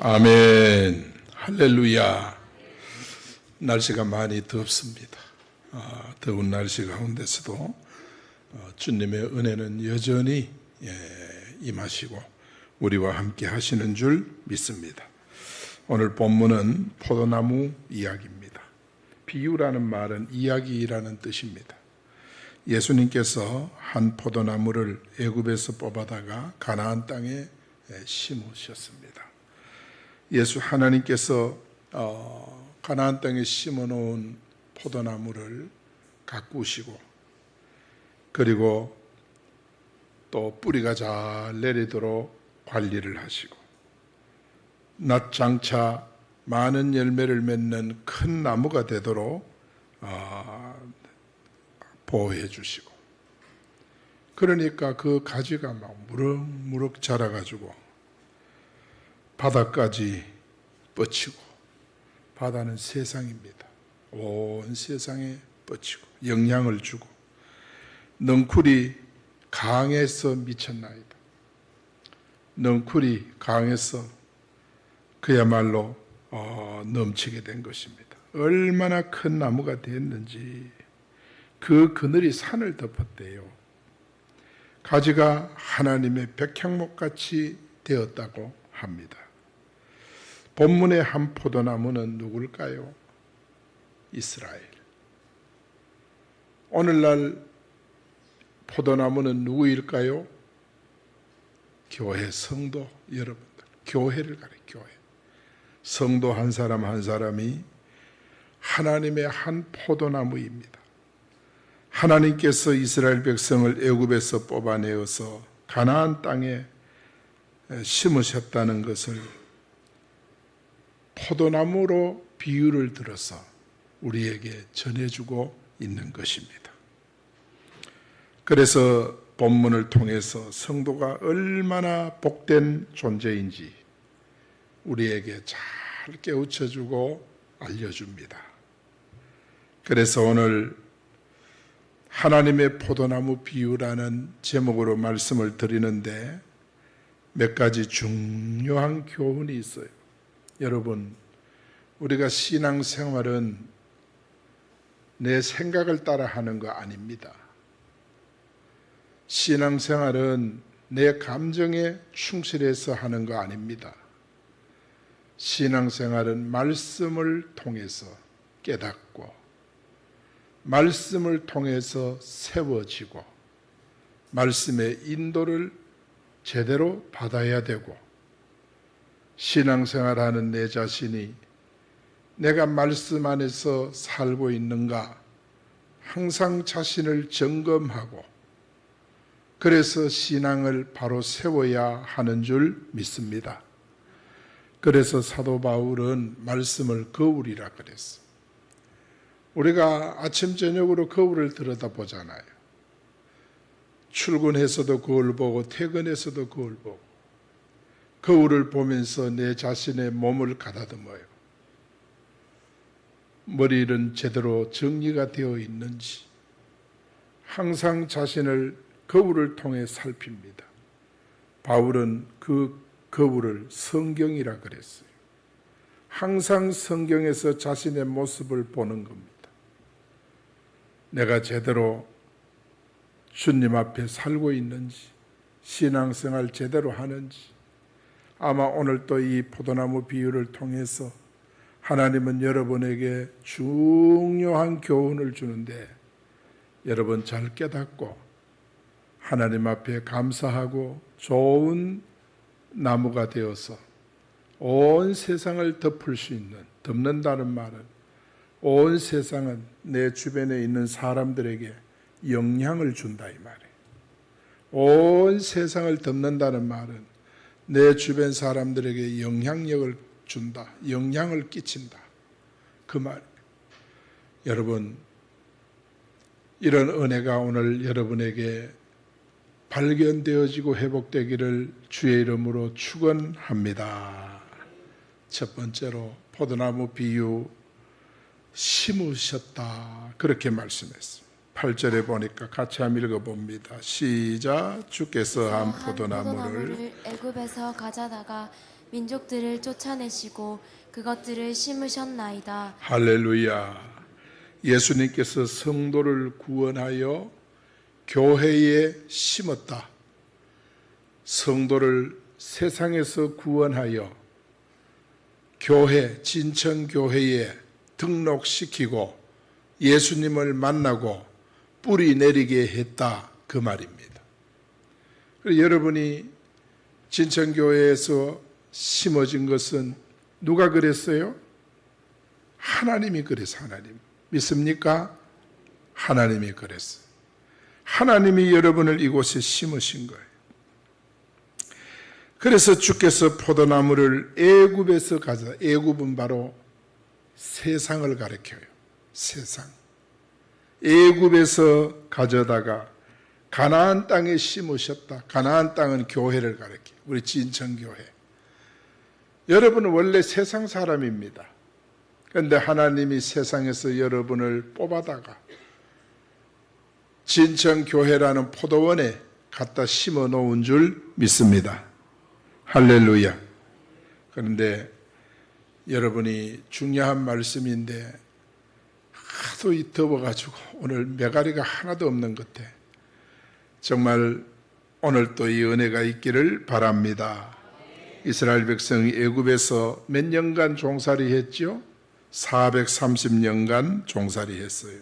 아멘. 할렐루야. 날씨가 많이 덥습니다. 더운 날씨 가운데서도 주님의 은혜는 여전히 임하시고 우리와 함께 하시는 줄 믿습니다. 오늘 본문은 포도나무 이야기입니다. 비유라는 말은 이야기라는 뜻입니다. 예수님께서 한 포도나무를 애굽에서 뽑아다가 가나안 땅에 심으셨습니다. 하나님께서 가나안 땅에 심어놓은 포도나무를 가꾸시고 그리고 또 뿌리가 잘 내리도록 관리를 하시고 낮장차 많은 열매를 맺는 큰 나무가 되도록 보호해 주시고 그러니까 그 가지가 막 무럭무럭 자라가지고 바다까지 뻗치고, 바다는 세상입니다. 온 세상에 뻗치고 영향을 주고 넝쿨이 강해서 미쳤나이다. 넝쿨이 강해서 그야말로 넘치게 된 것입니다. 얼마나 큰 나무가 됐는지 그 그늘이 산을 덮었대요. 가지가 하나님의 백향목같이 되었다고 합니다. 본문의 한 포도나무는 누굴까요? 이스라엘. 오늘날 포도나무는 누구일까요? 교회 성도 여러분들. 교회를 가리켜 교회. 성도 한 사람 한 사람이 하나님의 한 포도나무입니다. 하나님께서 이스라엘 백성을 애굽에서 뽑아내어서 가나안 땅에 심으셨다는 것을 포도나무로 비유를 들어서 우리에게 전해주고 있는 것입니다. 그래서 본문을 통해서 성도가 얼마나 복된 존재인지 우리에게 잘 깨우쳐주고 알려줍니다. 그래서 오늘 하나님의 포도나무 비유라는 제목으로 말씀을 드리는데 몇 가지 중요한 교훈이 있어요. 여러분, 우리가 신앙생활은 내 생각을 따라 하는 거 아닙니다. 신앙생활은 내 감정에 충실해서 하는 거 아닙니다. 신앙생활은 말씀을 통해서 깨닫고 말씀을 통해서 세워지고 말씀의 인도를 제대로 받아야 되고 신앙생활하는 내 자신이 내가 말씀 안에서 살고 있는가 항상 자신을 점검하고 그래서 신앙을 바로 세워야 하는 줄 믿습니다. 그래서 사도 바울은 말씀을 거울이라 그랬어요. 우리가 아침 저녁으로 거울을 들여다보잖아요. 출근해서도 거울 보고 퇴근해서도 거울 보고 거울을 보면서 내 자신의 몸을 가다듬어요. 머리는 제대로 정리가 되어 있는지 항상 자신을 거울을 통해 살핍니다. 바울은 그 거울을 성경이라 그랬어요. 항상 성경에서 자신의 모습을 보는 겁니다. 내가 제대로 주님 앞에 살고 있는지, 신앙생활 제대로 하는지, 아마 오늘 또 이 포도나무 비유를 통해서 하나님은 여러분에게 중요한 교훈을 주는데 여러분 잘 깨닫고 하나님 앞에 감사하고 좋은 나무가 되어서 온 세상을 덮을 수 있는, 덮는다는 말은 온 세상은 내 주변에 있는 사람들에게 영향을 준다 이 말이에요. 온 세상을 덮는다는 말은 내 주변 사람들에게 영향력을 준다, 영향을 끼친다 그 말이에요. 여러분, 이런 은혜가 오늘 여러분에게 발견되어지고 회복되기를 주의 이름으로 축원합니다. 첫 번째로 포도나무 비유 심으셨다 그렇게 말씀했습니다. 8절에 보니까 같이 한번 읽어봅니다. 시작. 주께서 한 포도나무를 애굽에서 가져다가 민족들을 쫓아내시고 그것들을 심으셨나이다. 할렐루야. 예수님께서 성도를 구원하여 교회에 심었다. 성도를 세상에서 구원하여 교회, 진천교회에 등록시키고 예수님을 만나고 뿌리 내리게 했다. 그 말입니다. 그리고 여러분이 진천교회에서 심어진 것은 누가 그랬어요? 하나님이 그랬어요. 하나님. 믿습니까? 하나님이 그랬어요. 하나님이 여러분을 이곳에 심으신 거예요. 그래서 주께서 포도나무를 애굽에서 가져다, 애굽은 바로 세상을 가리켜요. 세상. 애굽에서 가져다가 가나안 땅에 심으셨다. 가나안 땅은 교회를 가리켜요. 우리 진천교회. 여러분은 원래 세상 사람입니다. 그런데 하나님이 세상에서 여러분을 뽑아다가 진천교회라는 포도원에 갖다 심어 놓은 줄 믿습니다. 할렐루야. 그런데 여러분이 중요한 말씀인데 하도 더워가지고 오늘 메가리가 하나도 없는 것 같아. 정말 오늘 또 이 은혜가 있기를 바랍니다. 이스라엘 백성이 애굽에서 몇 년간 종살이 했죠? 430년간 종살이 했어요.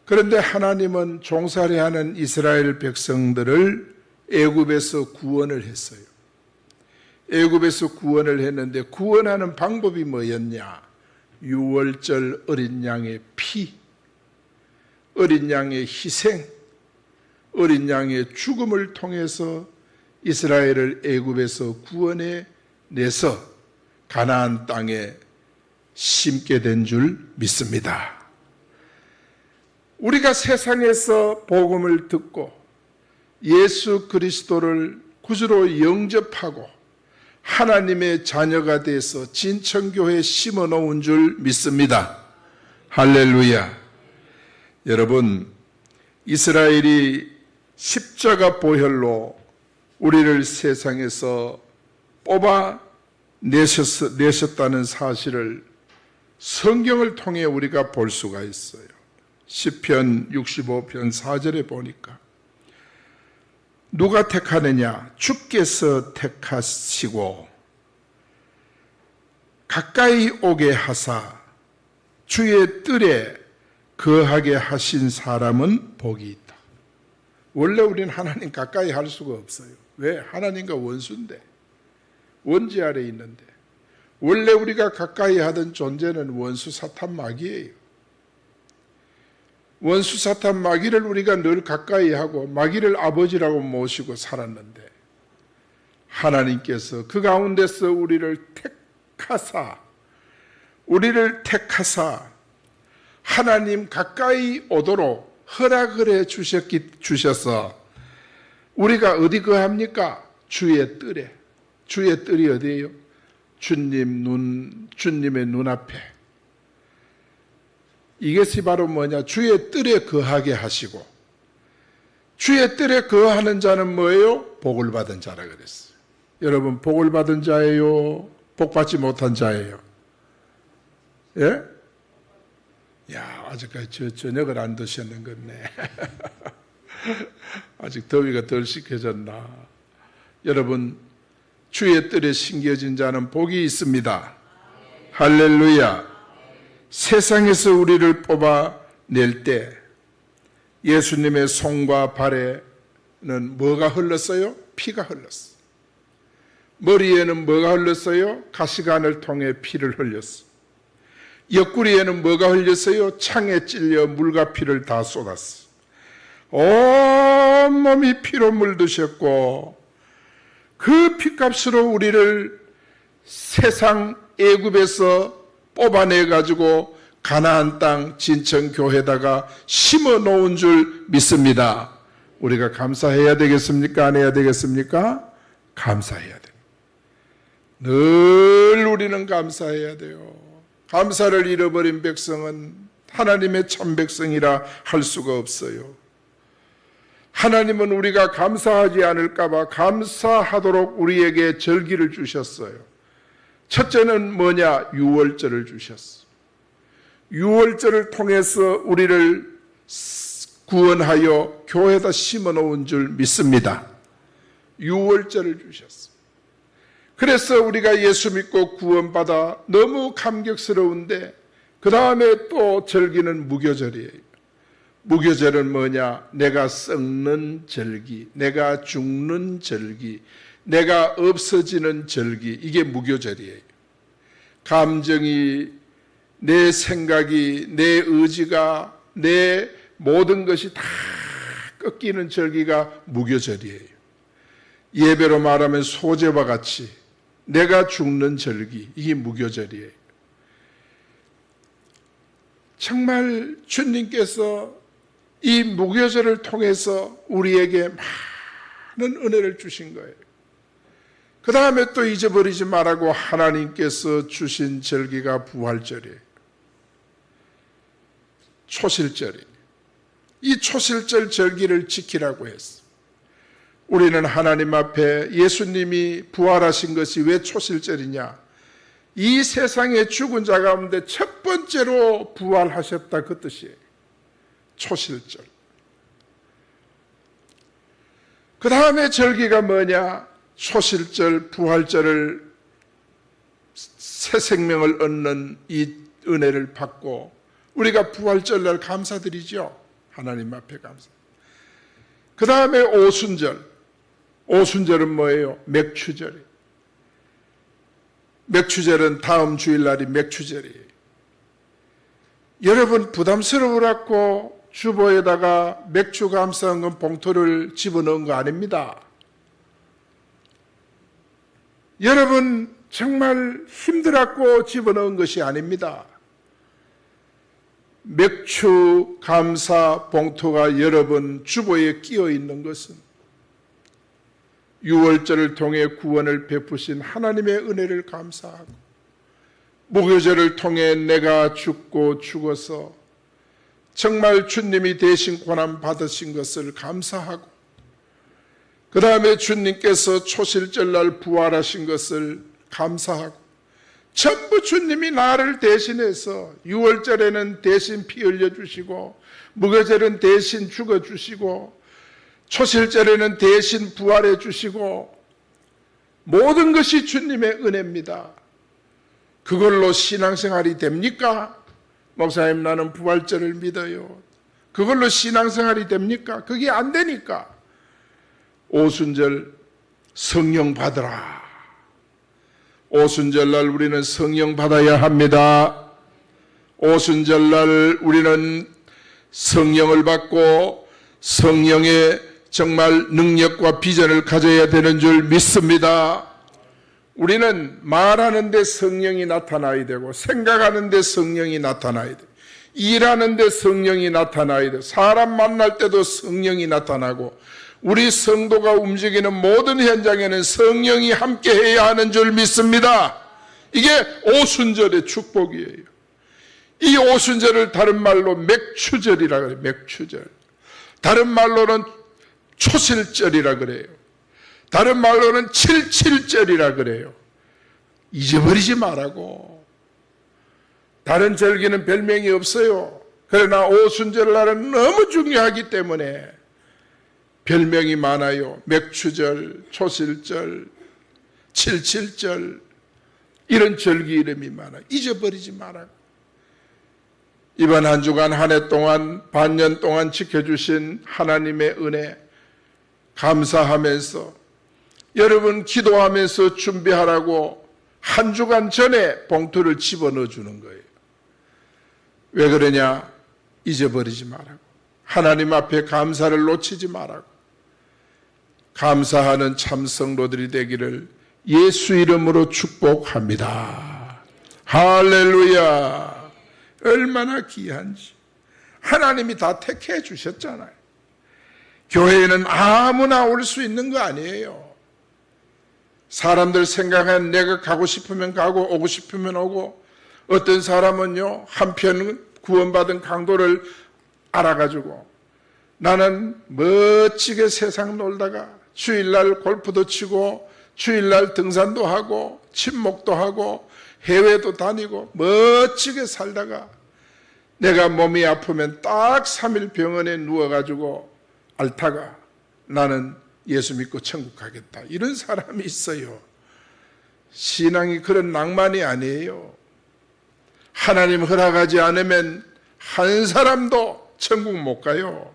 그런데 하나님은 종살이하는 이스라엘 백성들을 애굽에서 구원을 했어요. 애굽에서 구원을 했는데 구원하는 방법이 뭐였냐? 유월절 어린 양의 피, 어린 양의 희생, 어린 양의 죽음을 통해서 이스라엘을 애굽에서 구원해 내서 가나안 땅에 심게 된 줄 믿습니다. 우리가 세상에서 복음을 듣고 예수 그리스도를 구주로 영접하고 하나님의 자녀가 돼서 진천교회에 심어 놓은 줄 믿습니다. 할렐루야. 여러분, 이스라엘이 십자가 보혈로 우리를 세상에서 뽑아 내셨다는 사실을 성경을 통해 우리가 볼 수가 있어요. 시편 65편 4절에 보니까 누가 택하느냐? 주께서 택하시고 가까이 오게 하사 주의 뜰에 거하게 하신 사람은 복이 있다. 원래 우리는 하나님 가까이 할 수가 없어요. 왜? 하나님과 원수인데, 원죄 아래 있는데. 원래 우리가 가까이 하던 존재는 원수 사탄 마귀예요. 원수 사탄 마귀를 우리가 늘 가까이 하고 마귀를 아버지라고 모시고 살았는데 하나님께서 그 가운데서 우리를 택하사 하나님 가까이 오도록 허락을 해 주셔서 우리가 어디 거합니까? 주의 뜰에. 주의 뜰이 어디예요? 주님의 눈앞에. 이것이 바로 뭐냐? 주의 뜰에 거하게 하시고, 주의 뜰에 거하는 자는 뭐예요? 복을 받은 자라 그랬어요. 여러분, 복을 받은 자예요? 복 받지 못한 자예요? 예? 야, 아직까지 저녁을 안 드셨는 건네. 아직 더위가 덜 식혀졌나? 여러분, 주의 뜰에 심겨진 자는 복이 있습니다. 할렐루야. 세상에서 우리를 뽑아낼 때 예수님의 손과 발에는 뭐가 흘렀어요? 피가 흘렀어요. 머리에는 뭐가 흘렀어요? 가시관을 통해 피를 흘렸어요. 옆구리에는 뭐가 흘렸어요? 창에 찔려 물과 피를 다 쏟았어요. 온몸이 피로 물드셨고 그 피값으로 우리를 세상 애굽에서 뽑아내가지고 가나안 땅 진천교회에다가 심어 놓은 줄 믿습니다. 우리가 감사해야 되겠습니까? 안 해야 되겠습니까? 감사해야 됩니다. 늘 우리는 감사해야 돼요. 감사를 잃어버린 백성은 하나님의 참백성이라 할 수가 없어요. 하나님은 우리가 감사하지 않을까 봐 감사하도록 우리에게 절기를 주셨어요. 첫째는 뭐냐? 유월절을 주셨어. 유월절을 통해서 우리를 구원하여 교회에다 심어놓은 줄 믿습니다. 유월절을 주셨어. 그래서 우리가 예수 믿고 구원받아 너무 감격스러운데 그 다음에 또 절기는 무교절이에요. 무교절은 뭐냐? 내가 썩는 절기, 내가 죽는 절기, 내가 없어지는 절기, 이게 무교절이에요. 감정이, 내 생각이, 내 의지가, 내 모든 것이 다 꺾이는 절기가 무교절이에요. 예배로 말하면 소제와 같이 내가 죽는 절기, 이게 무교절이에요. 정말 주님께서 이 무교절을 통해서 우리에게 많은 은혜를 주신 거예요. 그 다음에 또 잊어버리지 말라고 하나님께서 주신 절기가 부활절이에요. 초실절이에요. 이 초실절 절기를 지키라고 했어. 우리는 하나님 앞에 예수님이 부활하신 것이 왜 초실절이냐? 이 세상에 죽은 자 가운데 첫 번째로 부활하셨다, 그 뜻이에요. 초실절. 그 다음에 절기가 뭐냐? 초실절, 부활절을 새 생명을 얻는 이 은혜를 받고 우리가 부활절날 감사드리죠. 하나님 앞에 감사. 그 다음에 오순절. 오순절은 뭐예요? 맥추절이에요. 맥추절은 다음 주일날이 맥추절이에요. 여러분 부담스러워갖고 주보에다가 맥주 감사헌금 봉투를 집어넣은 거 아닙니다. 여러분 정말 힘들었고 집어넣은 것이 아닙니다. 맥주 감사 봉투가 여러분 주보에 끼어 있는 것은 유월절을 통해 구원을 베푸신 하나님의 은혜를 감사하고 무교절을 통해 내가 죽고 죽어서 정말 주님이 대신 고난 받으신 것을 감사하고 그 다음에 주님께서 초실절날 부활하신 것을 감사하고 전부 주님이 나를 대신해서 유월절에는 대신 피 흘려주시고 무교절은 대신 죽어주시고 초실절에는 대신 부활해 주시고 모든 것이 주님의 은혜입니다. 그걸로 신앙생활이 됩니까? 목사님 나는 부활절을 믿어요. 그걸로 신앙생활이 됩니까? 그게 안 되니까 오순절 성령 받으라. 오순절날 우리는 성령 받아야 합니다. 오순절날 우리는 성령을 받고 성령의 정말 능력과 비전을 가져야 되는 줄 믿습니다. 우리는 말하는데 성령이 나타나야 되고 생각하는데 성령이 나타나야 돼. 일하는데 성령이 나타나야 돼. 사람 만날 때도 성령이 나타나고 우리 성도가 움직이는 모든 현장에는 성령이 함께해야 하는 줄 믿습니다. 이게 오순절의 축복이에요. 이 오순절을 다른 말로 맥추절이라 그래요. 맥추절. 다른 말로는 초실절이라 그래요. 다른 말로는 칠칠절이라 그래요. 잊어버리지 말라고. 다른 절기는 별명이 없어요. 그러나 오순절날은 너무 중요하기 때문에 별명이 많아요. 맥추절, 초실절, 칠칠절 이런 절기 이름이 많아요. 잊어버리지 말라고. 이번 한 주간 한 해 동안 반년 동안 지켜주신 하나님의 은혜 감사하면서 여러분 기도하면서 준비하라고 한 주간 전에 봉투를 집어넣어 주는 거예요. 왜 그러냐? 잊어버리지 말라고. 하나님 앞에 감사를 놓치지 말라고. 감사하는 참 성도들이 되기를 예수 이름으로 축복합니다. 할렐루야. 얼마나 귀한지. 하나님이 다 택해 주셨잖아요. 교회에는 아무나 올 수 있는 거 아니에요. 사람들 생각엔 내가 가고 싶으면 가고 오고 싶으면 오고 어떤 사람은요 한편 구원받은 강도를 알아가지고 나는 멋지게 세상 놀다가 주일날 골프도 치고 주일날 등산도 하고 친목도 하고 해외도 다니고 멋지게 살다가 내가 몸이 아프면 딱 3일 병원에 누워가지고 앓다가 나는 예수 믿고 천국 가겠다. 이런 사람이 있어요. 신앙이 그런 낭만이 아니에요. 하나님 허락하지 않으면 한 사람도 천국 못 가요.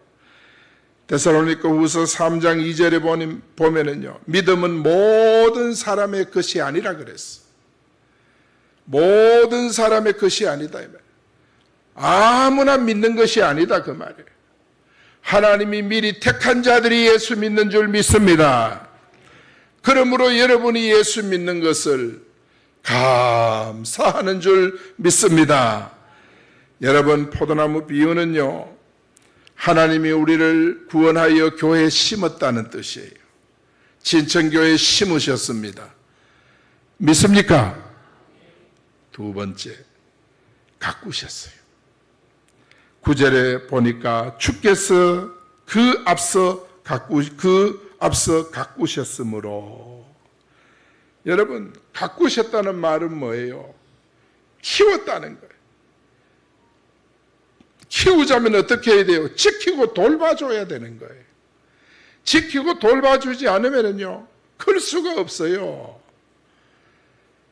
데살로니가후서 3장 2절에 보면은요, 믿음은 모든 사람의 것이 아니라 그랬어. 모든 사람의 것이 아니다 이 말. 아무나 믿는 것이 아니다 그 말이에요. 하나님이 미리 택한 자들이 예수 믿는 줄 믿습니다. 그러므로 여러분이 예수 믿는 것을 감사하는 줄 믿습니다. 여러분, 포도나무 비유는요, 하나님이 우리를 구원하여 교회에 심었다는 뜻이에요. 진천교회에 심으셨습니다. 믿습니까? 두 번째, 가꾸셨어요. 9절에 보니까 주께서 그 앞서 가꾸셨으므로. 여러분, 가꾸셨다는 말은 뭐예요? 키웠다는 거예요. 키우자면 어떻게 해야 돼요? 지키고 돌봐줘야 되는 거예요. 지키고 돌봐주지 않으면요, 클 수가 없어요.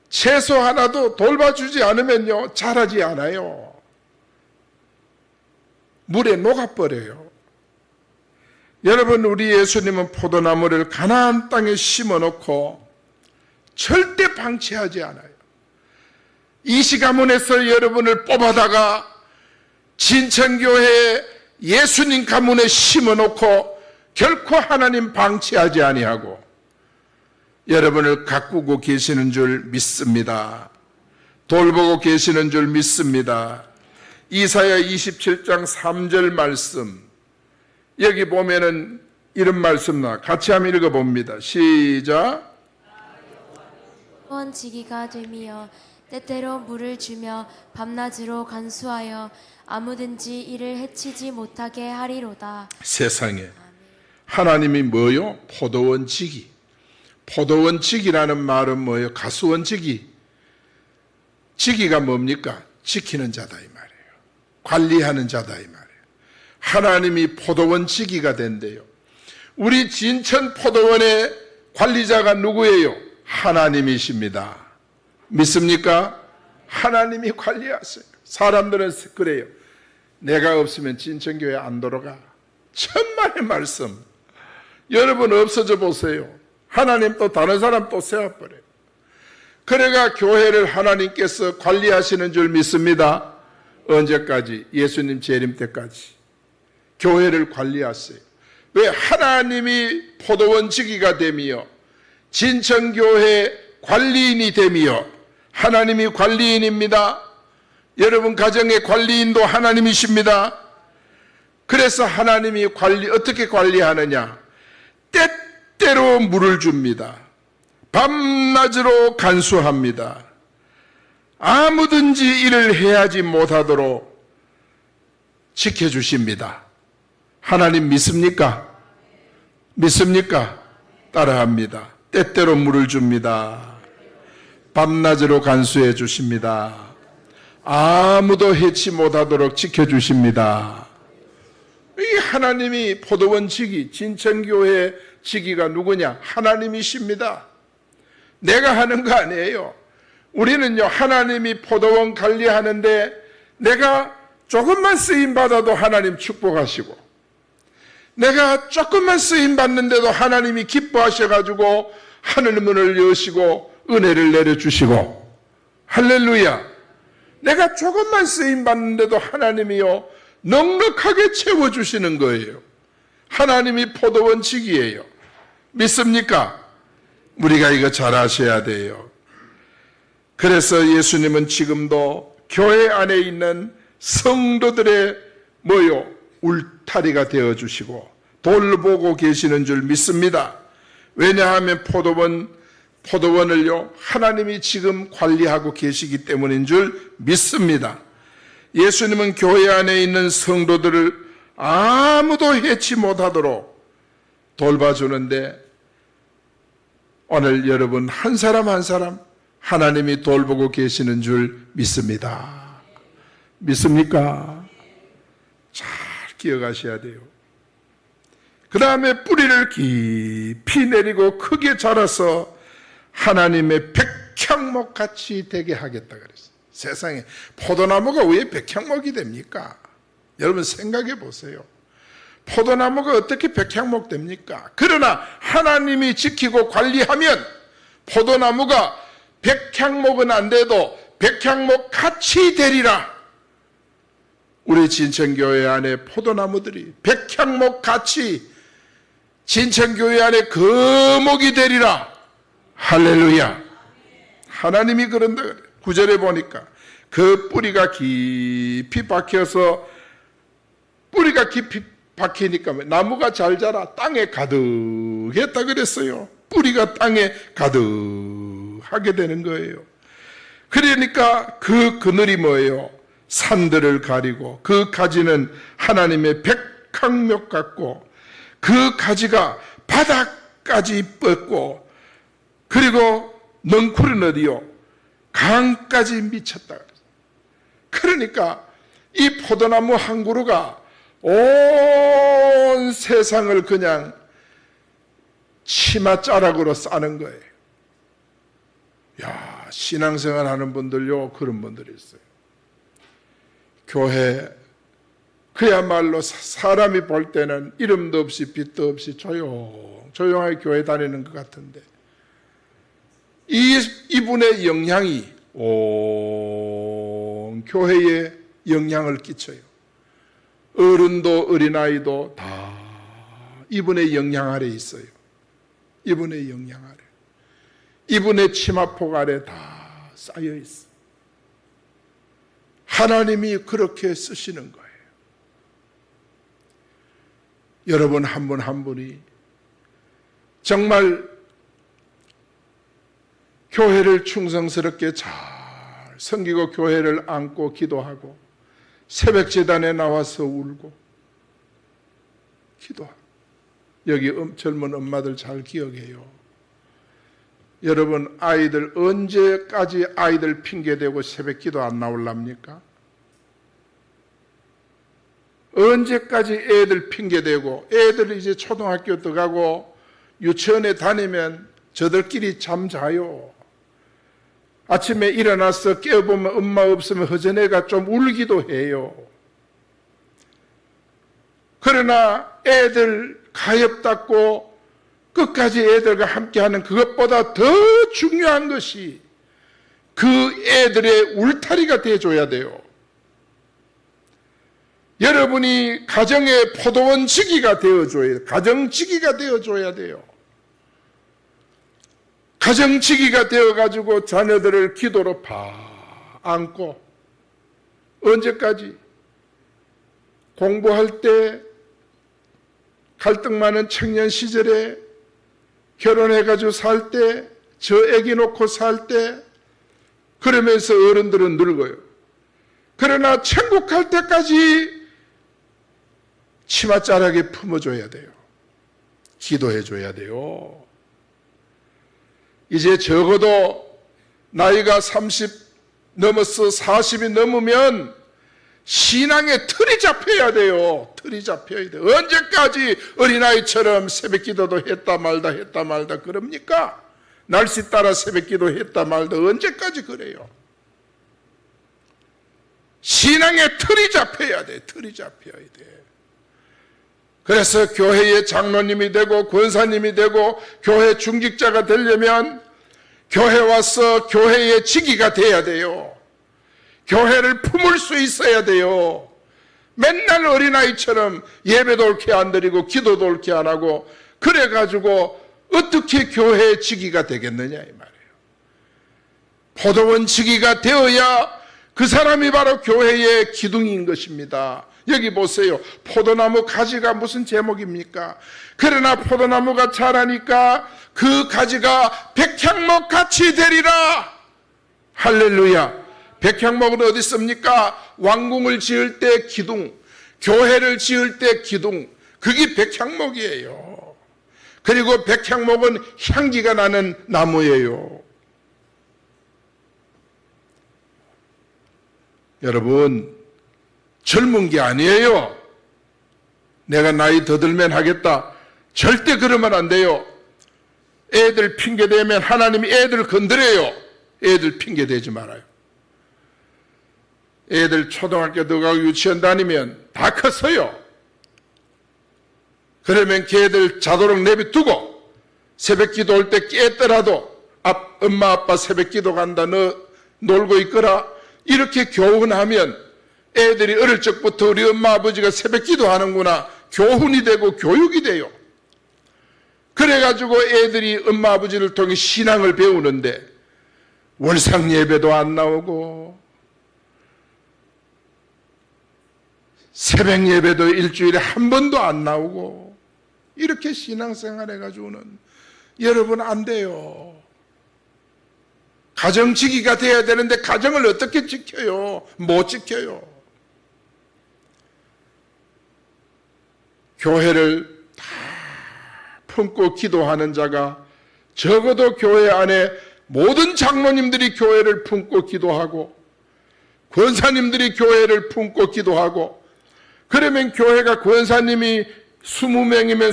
채소 하나도 돌봐주지 않으면요, 자라지 않아요. 물에 녹아버려요. 여러분, 우리 예수님은 포도나무를 가나안 땅에 심어놓고 절대 방치하지 않아요. 이시 가문에서 여러분을 뽑아다가 진천교회에 예수님 가문에 심어놓고 결코 하나님 방치하지 아니하고 여러분을 가꾸고 계시는 줄 믿습니다. 돌보고 계시는 줄 믿습니다. 이사야 27장 3절 말씀, 여기 보면은 이런 말씀 같이 한번 읽어봅니다. 시작. 후원지기가 되며 때때로 물을 주며 밤낮으로 간수하여 아무든지 이를 해치지 못하게 하리로다. 세상에 하나님이 뭐요? 포도원지기. 포도원지기라는 말은 뭐예요? 가수원지기. 지기가 뭡니까? 지키는 자다 이 말이에요. 관리하는 자다 이 말이에요. 하나님이 포도원지기가 된대요. 우리 진천 포도원의 관리자가 누구예요? 하나님이십니다. 믿습니까? 하나님이 관리하세요. 사람들은 그래요. 내가 없으면 진천교회 안 돌아가. 천만의 말씀. 여러분 없어져 보세요. 하나님 또 다른 사람 또 세워버려요. 그래가 교회를 하나님께서 관리하시는 줄 믿습니다. 언제까지? 예수님 재림 때까지 교회를 관리하세요. 왜? 하나님이 포도원지기가 되며 진천교회 관리인이 되며 하나님이 관리인입니다. 여러분 가정의 관리인도 하나님이십니다. 그래서 하나님이 어떻게 관리하느냐? 때때로 물을 줍니다. 밤낮으로 간수합니다. 아무든지 일을 해야지 못하도록 지켜주십니다. 하나님 믿습니까? 믿습니까? 따라합니다. 때때로 물을 줍니다. 밤낮으로 간수해 주십니다. 아무도 해치 못하도록 지켜주십니다. 이 하나님이 포도원 지기, 진천교회 지기가 누구냐? 하나님이십니다. 내가 하는 거 아니에요. 우리는요, 하나님이 포도원 관리하는데 내가 조금만 쓰임 받아도 하나님 축복하시고, 내가 조금만 쓰임 받는데도 하나님이 기뻐하셔가지고 하늘 문을 여시고 은혜를 내려주시고, 할렐루야. 내가 조금만 쓰임 받는데도 하나님이요 넉넉하게 채워주시는 거예요. 하나님이 포도원 지기예요. 믿습니까? 우리가 이거 잘 아셔야 돼요. 그래서 예수님은 지금도 교회 안에 있는 성도들의 울타리가 되어주시고 돌보고 계시는 줄 믿습니다. 왜냐하면 포도원을요 하나님이 지금 관리하고 계시기 때문인 줄 믿습니다. 예수님은 교회 안에 있는 성도들을 아무도 해치 못하도록 돌봐주는데 오늘 여러분 한 사람 한 사람 하나님이 돌보고 계시는 줄 믿습니다. 믿습니까? 잘 기억하셔야 돼요. 그 다음에 뿌리를 깊이 내리고 크게 자라서 하나님의 백향목같이 되게 하겠다 그랬어요. 세상에 포도나무가 왜 백향목이 됩니까? 여러분 생각해 보세요. 포도나무가 어떻게 백향목 됩니까? 그러나 하나님이 지키고 관리하면 포도나무가 백향목은 안 돼도 백향목 같이 되리라. 우리 진천교회 안에 포도나무들이 백향목 같이 진천교회 안에 거목이 되리라. 할렐루야. 하나님이 그런다 그래요. 9절에 보니까 그 뿌리가 깊이 박혀서 뿌리가 깊이 박히니까 나무가 잘 자라 땅에 가득했다 그랬어요. 뿌리가 땅에 가득하게 되는 거예요. 그러니까 그 그늘이 뭐예요? 산들을 가리고 그 가지는 하나님의 백향목 같고 그 가지가 바닥까지 뻗고 그리고 넝쿨은 어디요? 강까지 미쳤다. 그러니까 이 포도나무 한 그루가 온 세상을 그냥 치맛자락으로 싸는 거예요. 야, 신앙생활 하는 분들요, 그런 분들이 있어요. 교회, 그야말로 사람이 볼 때는 이름도 없이 빛도 없이 조용하게 교회 다니는 것 같은데, 이분의 영향이 온 교회에 영향을 끼쳐요. 어른도 어린아이도 다 이분의 영향 아래 있어요. 이분의 영향 아래. 이분의 치마폭 아래 다 쌓여 있어요. 하나님이 그렇게 쓰시는 거예요. 여러분 한 분 한 분이 정말 교회를 충성스럽게 잘 섬기고 교회를 안고 기도하고 새벽 제단에 나와서 울고 기도하고 여기 젊은 엄마들 잘 기억해요. 여러분 아이들 언제까지 아이들 핑계대고 새벽 기도 안 나올랍니까? 언제까지 애들 핑계대고 애들 이제 초등학교 들어가고 유치원에 다니면 저들끼리 잠자요. 아침에 일어나서 깨어보면 엄마 없으면 허전해가 좀 울기도 해요. 그러나 애들 가엾 닦고 끝까지 애들과 함께하는 그것보다 더 중요한 것이 그 애들의 울타리가 되어줘야 돼요. 여러분이 가정의 포도원 지기가 되어줘야 돼요. 가정지기가 되어줘야 돼요. 가정지기가 되어가지고 자녀들을 기도로 안고 언제까지? 공부할 때 갈등 많은 청년 시절에 결혼해가지고 살 때, 저 애기 놓고 살 때, 그러면서 어른들은 늙어요. 그러나 천국 갈 때까지 치맛자락에 품어줘야 돼요. 기도해줘야 돼요. 이제 적어도 나이가 30 넘어서 40이 넘으면 신앙의 틀이 잡혀야 돼요. 틀이 잡혀야 돼요. 언제까지 어린아이처럼 새벽 기도도 했다 말다 그럽니까? 날씨 따라 새벽 기도 했다 말다 언제까지 그래요? 신앙의 틀이 잡혀야 돼. 틀이 잡혀야 돼. 그래서 교회의 장로님이 되고 권사님이 되고 교회 중직자가 되려면 교회 와서 교회의 지기가 돼야 돼요. 교회를 품을 수 있어야 돼요. 맨날 어린아이처럼 예배도 옳게 안 드리고 기도도 옳게 안 하고 그래가지고 어떻게 교회의 지기가 되겠느냐 이 말이에요. 포도원 지기가 되어야 그 사람이 바로 교회의 기둥인 것입니다. 여기 보세요. 포도나무 가지가 무슨 제목입니까? 그러나 포도나무가 자라니까 그 가지가 백향목 같이 되리라. 할렐루야. 백향목은 어디 있습니까? 왕궁을 지을 때 기둥, 교회를 지을 때 기둥, 그게 백향목이에요. 그리고 백향목은 향기가 나는 나무예요. 여러분, 젊은 게 아니에요. 내가 나이 더 들면 하겠다. 절대 그러면 안 돼요. 애들 핑계 대면 하나님이 애들 건드려요. 애들 핑계 대지 말아요. 애들 초등학교 들어가고 유치원 다니면 다 컸어요. 그러면 걔들 자도록 내비두고 새벽 기도 올 때 깨더라도 엄마 아빠 새벽 기도 간다, 너 놀고 있거라, 이렇게 교훈하면 애들이 어릴 적부터 우리 엄마 아버지가 새벽 기도하는구나 교훈이 되고 교육이 돼요. 그래가지고 애들이 엄마 아버지를 통해 신앙을 배우는데 월상 예배도 안 나오고 새벽 예배도 일주일에 한 번도 안 나오고 이렇게 신앙생활 해가지고는 여러분 안 돼요. 가정지기가 돼야 되는데 가정을 어떻게 지켜요? 못 지켜요. 교회를 다 품고 기도하는 자가 적어도 교회 안에 모든 장로님들이 교회를 품고 기도하고 권사님들이 교회를 품고 기도하고, 그러면 교회가 권사님이 20명이면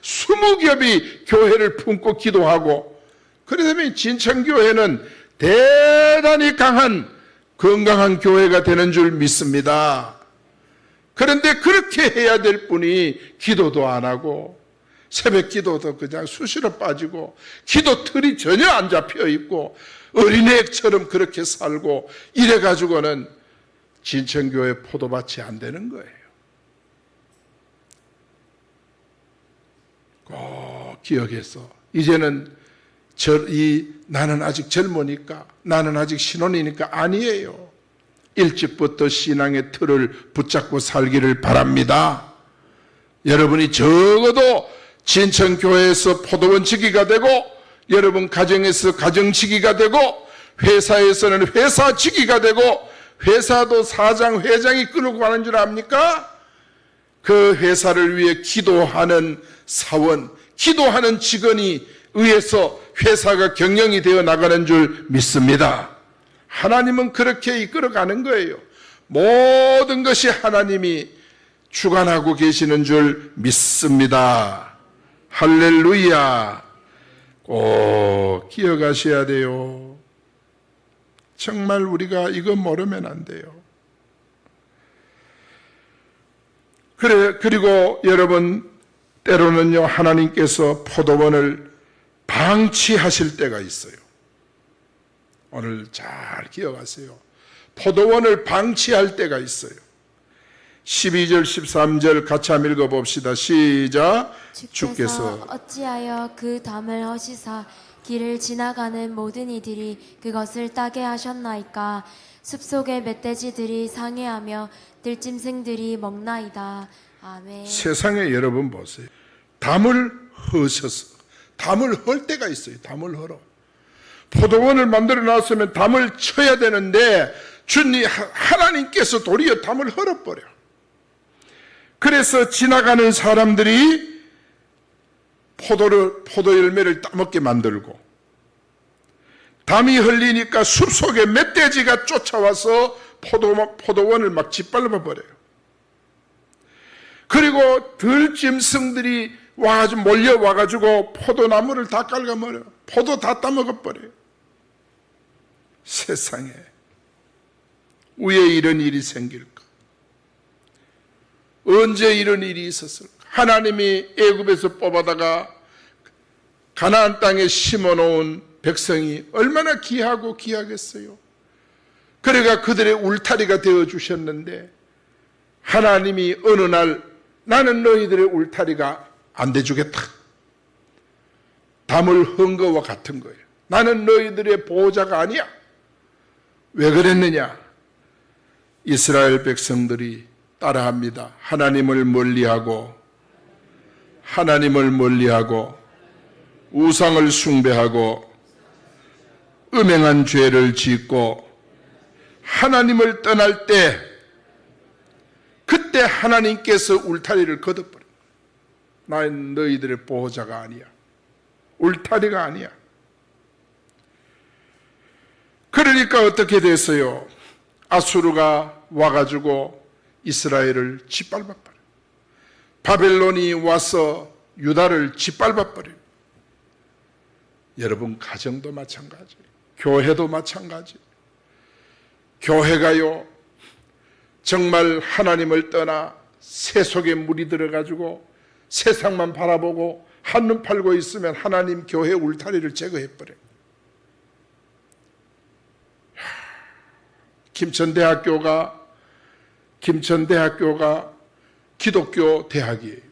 20겹이 교회를 품고 기도하고, 그러면 진천교회는 대단히 강한 건강한 교회가 되는 줄 믿습니다. 그런데 그렇게 해야 될 분이 기도도 안 하고 새벽 기도도 그냥 수시로 빠지고 기도 틀이 전혀 안 잡혀 있고 어린애처럼 그렇게 살고 이래가지고는 진천교회 포도밭이 안 되는 거예요. 꼭 기억해서 이제는 나는 아직 젊으니까, 나는 아직 신혼이니까 아니에요. 일찍부터 신앙의 틀을 붙잡고 살기를 바랍니다. 여러분이 적어도 진천교회에서 포도원 지기가 되고, 여러분 가정에서 가정지기가 되고, 회사에서는 회사 지기가 되고, 회사도 사장, 회장이 끌고 가는 줄 압니까? 그 회사를 위해 기도하는 사원, 기도하는 직원이 의해서 회사가 경영이 되어 나가는 줄 믿습니다. 하나님은 그렇게 이끌어가는 거예요. 모든 것이 하나님이 주관하고 계시는 줄 믿습니다. 할렐루야. 꼭 기억하셔야 돼요. 정말 우리가 이거 모르면 안 돼요. 그리고 여러분, 때로는요, 하나님께서 포도원을 방치하실 때가 있어요. 오늘 잘 기억하세요. 포도원을 방치할 때가 있어요. 12절 13절 같이 한번 읽어봅시다. 시작. 주께서 어찌하여 그 담을 허시사 길을 지나가는 모든 이들이 그것을 따게 하셨나이까. 숲속의 멧돼지들이 상해하며 들짐승들이 먹나이다. 아멘. 세상에 여러분 보세요. 담을 허셔서, 담을 헐 때가 있어요. 담을 헐어. 포도원을 만들어 놨으면 담을 쳐야 되는데 주님 하나님께서 도리어 담을 헐어버려. 그래서 지나가는 사람들이 포도 열매를 따먹게 만들고, 담이 흘리니까 숲속에 멧돼지가 쫓아와서 포도원을 막 짓밟아 버려요. 그리고 들짐승들이 와가지고 몰려와가지고 포도나무를 다 갉아버려요. 포도 다 따먹어버려요. 세상에 왜 이런 일이 생길까? 언제 이런 일이 있었을까? 하나님이 애굽에서 뽑아다가 가나안 땅에 심어놓은 백성이 얼마나 귀하고 귀하겠어요. 그래가 그들의 울타리가 되어주셨는데 하나님이 어느 날 나는 너희들의 울타리가 안 돼주겠다. 담을 한 거와 같은 거예요. 나는 너희들의 보호자가 아니야. 왜 그랬느냐? 이스라엘 백성들이 따라합니다. 하나님을 멀리하고 우상을 숭배하고 음행한 죄를 짓고 하나님을 떠날 때 그때 하나님께서 울타리를 걷어버려. 나는 너희들의 보호자가 아니야. 울타리가 아니야. 그러니까 어떻게 됐어요? 아수르가 와가지고 이스라엘을 짓밟아버려. 바벨론이 와서 유다를 짓밟아버려. 여러분 가정도 마찬가지, 교회도 마찬가지. 교회가요 정말 하나님을 떠나 세속에 물이 들어가지고 세상만 바라보고 한눈 팔고 있으면 하나님 교회 울타리를 제거해버려요. 김천대학교가 기독교 대학이에요.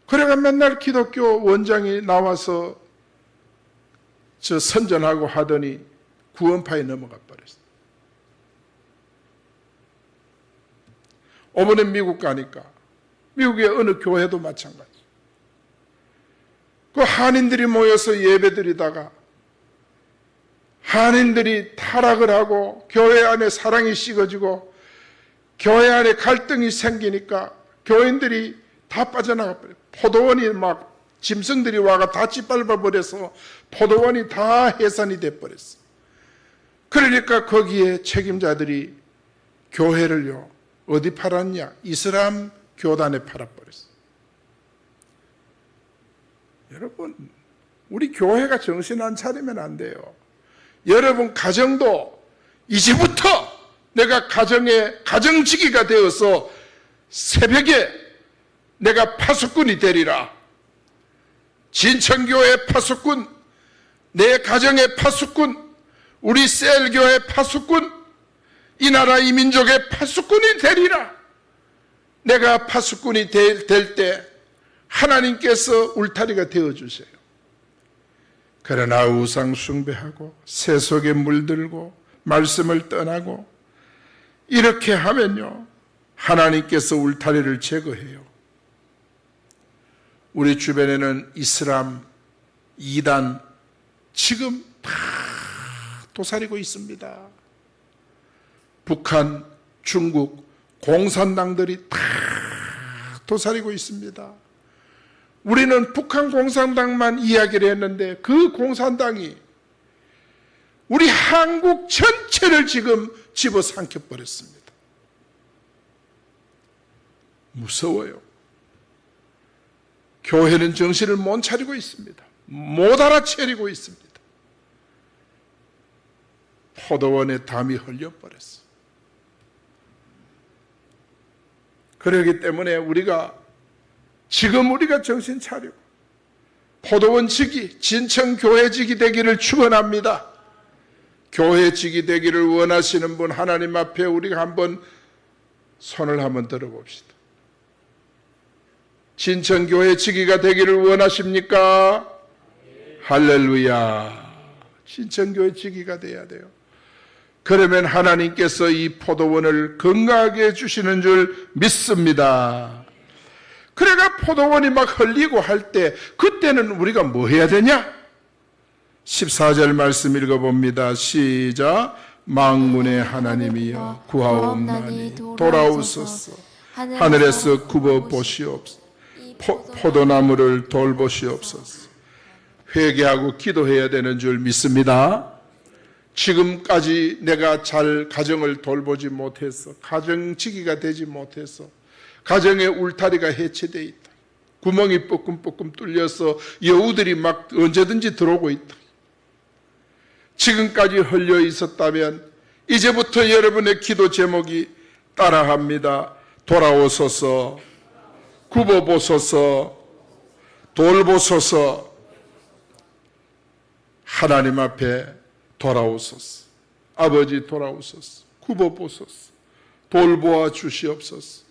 그래가 맨날 기독교 원장이 나와서 저 선전하고 하더니 구원파에 넘어가 버렸어요. 어머니 미국 가니까 미국의 어느 교회도 마찬가지. 그 한인들이 모여서 예배드리다가 한인들이 타락을 하고 교회 안에 사랑이 식어지고 교회 안에 갈등이 생기니까 교인들이 다 빠져나가 버려요. 포도원이 막 짐승들이 와가 다 짓밟아 버려서 포도원이 다 해산이 돼 버렸어. 그러니까 거기에 책임자들이 교회를요 어디 팔았냐? 이슬람 교단에 팔아버렸어. 여러분, 우리 교회가 정신 안 차리면 안 돼요. 여러분 가정도 이제부터 내가 가정지기가 되어서 새벽에 내가 파수꾼이 되리라. 진천교회 파수꾼, 내 가정의 파수꾼, 우리 셀교회 파수꾼, 이 나라 이 민족의 파수꾼이 되리라. 내가 파수꾼이 될 때 하나님께서 울타리가 되어주세요. 그러나 우상 숭배하고 세속에 물들고 말씀을 떠나고 이렇게 하면요 하나님께서 울타리를 제거해요. 우리 주변에는 이슬람, 이단 지금 다 도사리고 있습니다. 북한, 중국, 공산당들이 다 도사리고 있습니다. 우리는 북한 공산당만 이야기를 했는데 그 공산당이 우리 한국 전체를 지금 집어삼켜버렸습니다. 무서워요. 교회는 정신을 못 차리고 있습니다. 못 알아차리고 있습니다. 포도원에 담이 흘려버렸어. 그렇기 때문에 지금 우리가 정신 차리고 포도원직이 진천교회직이 되기를 축원합니다. 교회직이 되기를 원하시는 분 하나님 앞에 우리가 한번 손을 한번 들어봅시다. 진천교회직이가 되기를 원하십니까? 할렐루야. 진천교회직이가 돼야 돼요. 그러면 하나님께서 이 포도원을 건강하게 해주시는 줄 믿습니다. 그래가 포도원이 막 흘리고 할 때 그때는 우리가 뭐 해야 되냐? 14절 말씀 읽어봅니다. 시작. 만군의 하나님이여 구하옵나니 돌아오소서. 하늘에서 굽어보시옵소서. 포도나무를 돌보시옵소서. 회개하고 기도해야 되는 줄 믿습니다. 지금까지 내가 잘 가정을 돌보지 못해서 가정지기가 되지 못해서 가정의 울타리가 해체되어 있다. 구멍이 뻐끔뻐끔 뚫려서 여우들이 막 언제든지 들어오고 있다. 지금까지 흘려 있었다면 이제부터 여러분의 기도 제목이 따라합니다. 돌아오소서, 굽어보소서, 돌보소서. 하나님 앞에 돌아오소서. 아버지 돌아오소서. 굽어보소서. 돌보아 주시옵소서.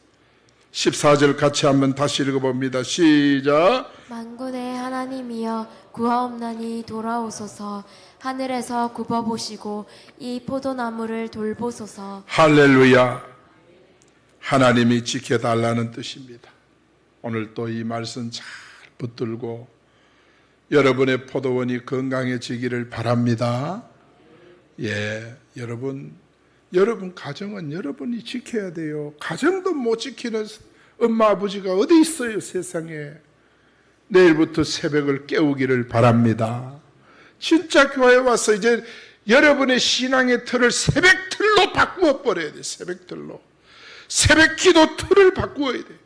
14절 같이 한번 다시 읽어봅니다. 시작. 만군의 하나님이여 구하옵나니 돌아오소서. 하늘에서 굽어보시고 이 포도나무를 돌보소서. 할렐루야. 하나님이 지켜달라는 뜻입니다. 오늘 또 이 말씀 잘 붙들고 여러분의 포도원이 건강해지기를 바랍니다. 예, 여러분 여러분 가정은 여러분이 지켜야 돼요. 가정도 못 지키는 엄마 아버지가 어디 있어요, 세상에. 내일부터 새벽을 깨우기를 바랍니다. 진짜 교회에 와서 이제 여러분의 신앙의 틀을 새벽 틀로 바꾸어 버려야 돼요. 새벽 틀로. 새벽 기도 틀을 바꾸어야 돼요.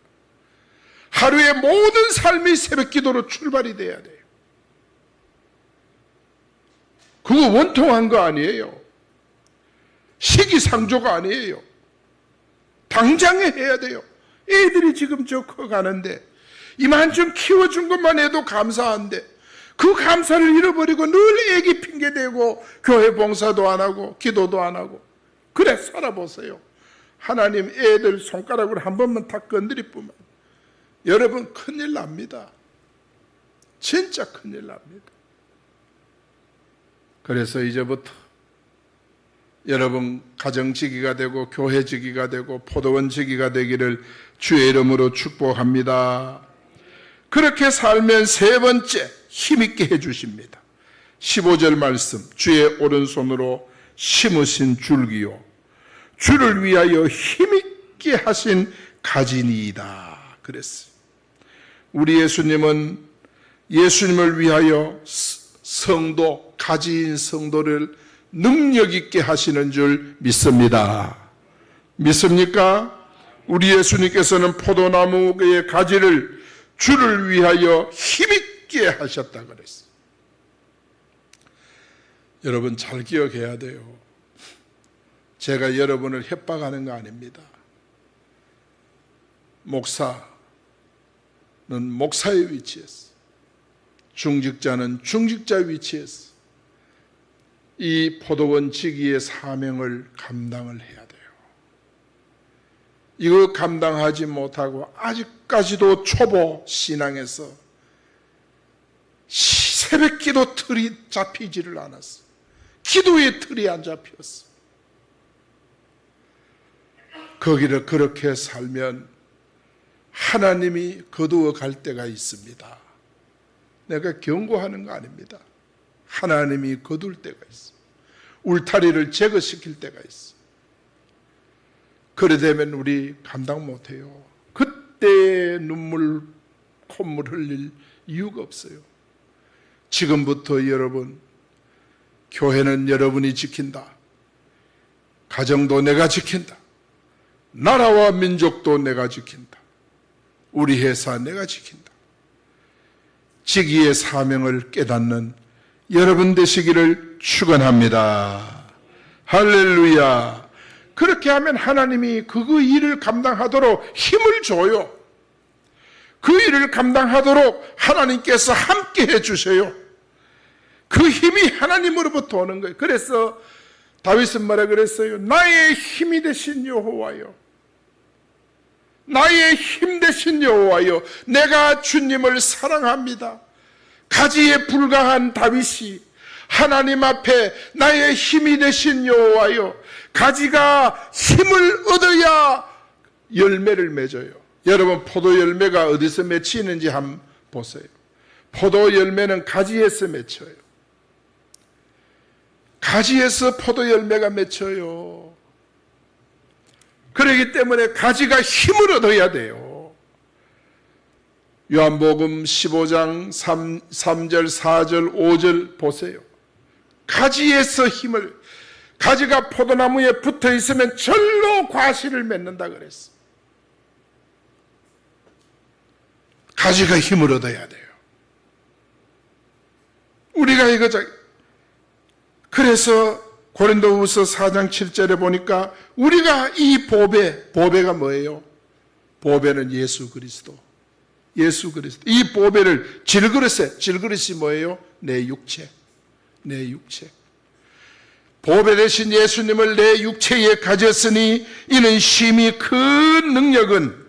하루의 모든 삶이 새벽 기도로 출발이 돼야 돼요. 그거 원통한 거 아니에요. 시기상조가 아니에요. 당장에 해야 돼요. 애들이 지금 저 커가는데 이만큼 키워준 것만 해도 감사한데 그 감사를 잃어버리고 늘 애기 핑계대고 교회 봉사도 안 하고 기도도 안 하고 그래 살아보세요. 하나님 애들 손가락으로 한 번만 탁 건드릴 뿐만 여러분 큰일 납니다. 진짜 큰일 납니다. 그래서 이제부터 여러분 가정지기가 되고 교회지기가 되고 포도원지기가 되기를 주의 이름으로 축복합니다. 그렇게 살면 세 번째 힘있게 해주십니다. 15절 말씀, 주의 오른손으로 심으신 줄기요 주를 위하여 힘있게 하신 가지니이다 그랬어요. 우리 예수님은 예수님을 위하여 성도, 가지인 성도를 능력 있게 하시는 줄 믿습니다. 믿습니까? 우리 예수님께서는 포도나무의 가지를 주를 위하여 힘있게 하셨다 그랬어요. 여러분 잘 기억해야 돼요. 제가 여러분을 협박하는 거 아닙니다. 목사는 목사의 위치에서, 중직자는 중직자 위치에서 이 포도원 지기의 사명을 감당을 해야 돼요. 이거 감당하지 못하고 아직까지도 초보 신앙에서 새벽 기도 틀이 잡히지를 않았어. 기도의 틀이 안 잡혔어. 거기를 그렇게 살면 하나님이 거두어 갈 때가 있습니다. 내가 경고하는 거 아닙니다. 하나님이 거둘 때가 있어. 울타리를 제거시킬 때가 있어. 그래 되면 우리 감당 못해요. 그때 눈물, 콧물 흘릴 이유가 없어요. 지금부터 여러분, 교회는 여러분이 지킨다. 가정도 내가 지킨다. 나라와 민족도 내가 지킨다. 우리 회사 내가 지킨다. 지기의 사명을 깨닫는 여러분 되시기를 축원합니다. 할렐루야. 그렇게 하면 하나님이 그 일을 감당하도록 힘을 줘요. 그 일을 감당하도록 하나님께서 함께 해주셔요. 그 힘이 하나님으로부터 오는 거예요. 그래서 다윗은 뭐라 그랬어요? 나의 힘이 되신 여호와여, 나의 힘 되신 여호와여, 내가 주님을 사랑합니다. 가지에 불과한 다윗이 하나님 앞에 나의 힘이 되신 여호와여, 가지가 힘을 얻어야 열매를 맺어요. 여러분 포도 열매가 어디서 맺히는지 한번 보세요. 포도 열매는 가지에서 맺혀요. 가지에서 포도 열매가 맺혀요. 그렇기 때문에 가지가 힘을 얻어야 돼요. 요한복음 15장 3절, 4절, 5절 보세요. 가지에서 힘을, 가지가 포도나무에 붙어 있으면 절로 과실을 맺는다 그랬어. 가지가 힘을 얻어야 돼요. 우리가 이거 그래서 고린도후서 4장 7절에 보니까 우리가 이 보배가 뭐예요? 보배는 예수 그리스도. 예수 그리스도. 이 보배를 질그릇이 뭐예요? 내 육체. 내 육체. 보배 대신 예수님을 내 육체에 가졌으니 이는 심히 큰 능력은,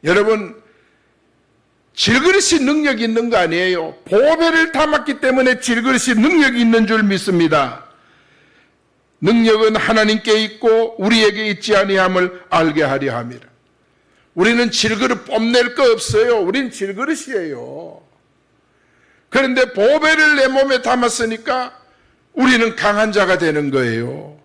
여러분 질그릇이 능력이 있는 거 아니에요. 보배를 담았기 때문에 질그릇이 능력이 있는 줄 믿습니다. 능력은 하나님께 있고 우리에게 있지 아니함을 알게 하려 함이라. 우리는 질그릇 뽐낼 거 없어요. 우린 질그릇이에요. 그런데 보배를 내 몸에 담았으니까 우리는 강한 자가 되는 거예요.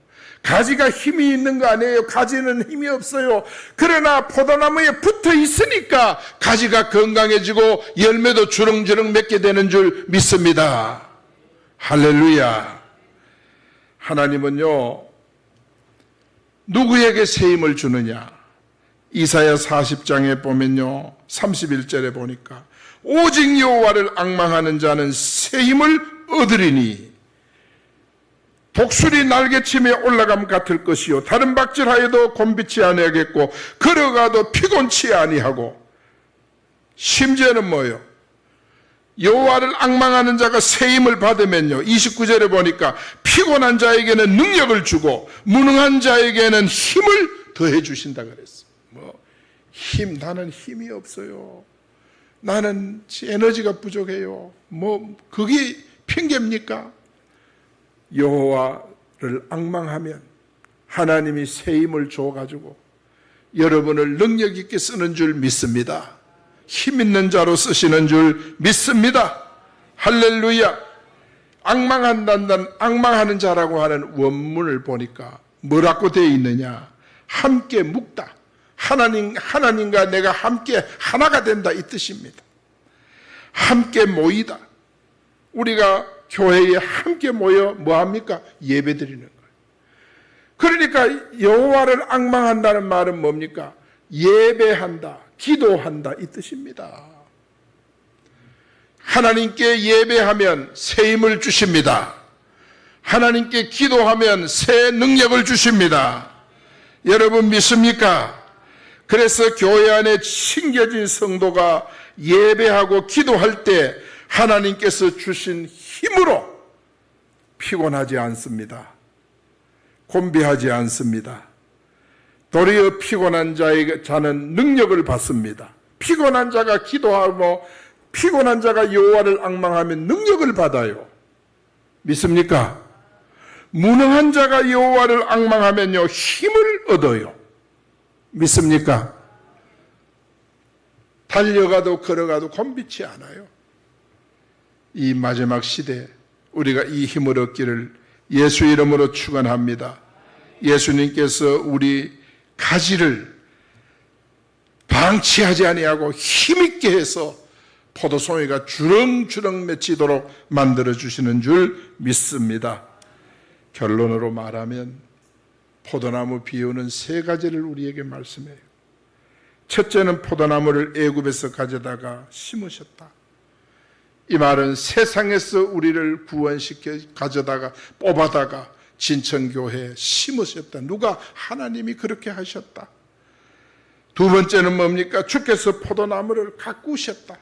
가지가 힘이 있는 거 아니에요. 가지는 힘이 없어요. 그러나 포도나무에 붙어 있으니까 가지가 건강해지고 열매도 주렁주렁 맺게 되는 줄 믿습니다. 할렐루야. 하나님은요, 누구에게 새 힘을 주느냐? 이사야 40장에 보면요, 31절에 보니까 오직 여호와를 앙망하는 자는 새 힘을 얻으리니 독수리 날개침에 올라감 같을 것이요 다른 박질하여도 곤비치 아니하겠고 걸어가도 피곤치 아니하고. 심지어는 뭐예요? 여호와를 앙망하는 자가 새 힘을 받으면요, 29절에 보니까 피곤한 자에게는 능력을 주고 무능한 자에게는 힘을 더해 주신다 그랬어요. 나는 힘이 없어요. 나는 에너지가 부족해요. 그게 핑계입니까? 여호와를 앙망하면 하나님이 새 힘을 줘가지고 여러분을 능력 있게 쓰는 줄 믿습니다. 힘 있는 자로 쓰시는 줄 믿습니다. 할렐루야. 앙망하는 자라고 하는 원문을 보니까 뭐라고 되어 있느냐? 함께 묵다. 하나님과 내가 함께 하나가 된다, 이 뜻입니다. 함께 모이다. 우리가 교회에 함께 모여 뭐합니까? 예배 드리는 거예요. 그러니까 여호와를 앙망한다는 말은 뭡니까? 예배한다, 기도한다, 이 뜻입니다. 하나님께 예배하면 새 힘을 주십니다. 하나님께 기도하면 새 능력을 주십니다. 여러분 믿습니까? 그래서 교회 안에 심겨진 성도가 예배하고 기도할 때 하나님께서 주신 힘으로 피곤하지 않습니다. 곤비하지 않습니다. 도리어 피곤한 자는 능력을 받습니다. 피곤한 자가 기도하고 피곤한 자가 여호와를 앙망하면 능력을 받아요. 믿습니까? 무능한 자가 여호와를 앙망하면요, 힘을 얻어요. 믿습니까? 달려가도 걸어가도 곤비치 않아요. 이 마지막 시대에 우리가 이 힘을 얻기를 예수 이름으로 축원합니다. 예수님께서 우리 가지를 방치하지 아니하고 힘있게 해서 포도송이가 주렁주렁 맺히도록 만들어주시는 줄 믿습니다. 결론으로 말하면 포도나무 비유는 세 가지를 우리에게 말씀해요. 첫째는 포도나무를 애굽에서 가져다가 심으셨다. 이 말은 세상에서 우리를 구원시켜 가져다가 뽑아다가 진천교회에 심으셨다. 누가? 하나님이 그렇게 하셨다. 두 번째는 뭡니까? 주께서 포도나무를 가꾸셨다.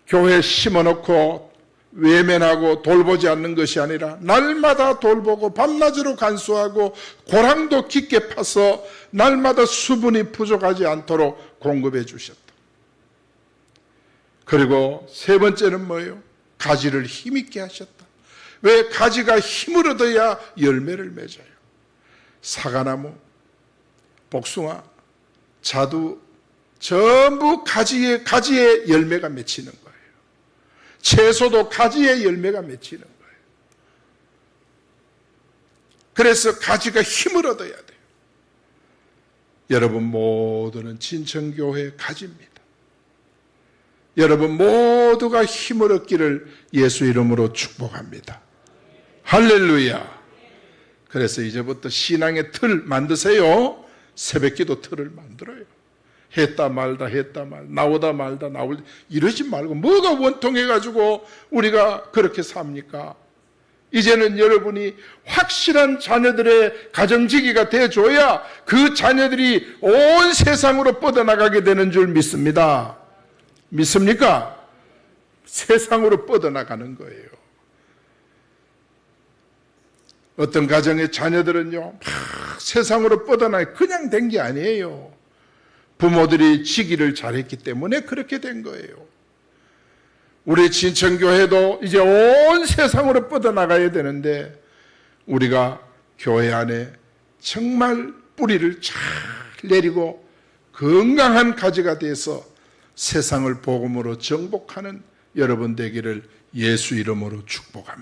교회에 심어놓고 외면하고 돌보지 않는 것이 아니라 날마다 돌보고 밤낮으로 간수하고 고랑도 깊게 파서 날마다 수분이 부족하지 않도록 공급해 주셨다. 그리고 세 번째는 뭐예요? 가지를 힘있게 하셨다. 왜? 가지가 힘을 얻어야 열매를 맺어요. 사과나무, 복숭아, 자두 전부 가지에 열매가 맺히는 거예요. 채소도 가지에 열매가 맺히는 거예요. 그래서 가지가 힘을 얻어야 돼요. 여러분 모두는 진천교회의 가지입니다. 여러분 모두가 힘을 얻기를 예수 이름으로 축복합니다. 할렐루야. 그래서 이제부터 신앙의 틀 만드세요. 새벽기도 틀을 만들어요. 했다 말다 나오다 말다 이러지 말고 뭐가 원통해가지고 우리가 그렇게 삽니까? 이제는 여러분이 확실한 자녀들의 가정지기가 되어줘야 그 자녀들이 온 세상으로 뻗어나가게 되는 줄 믿습니다. 믿습니까? 세상으로 뻗어나가는 거예요. 어떤 가정의 자녀들은요, 막 세상으로 뻗어나가 그냥 된 게 아니에요. 부모들이 지기를 잘했기 때문에 그렇게 된 거예요. 우리 진천교회도 이제 온 세상으로 뻗어나가야 되는데 우리가 교회 안에 정말 뿌리를 잘 내리고 건강한 가지가 돼서 세상을 복음으로 정복하는 여러분 되기를 예수 이름으로 축복합니다.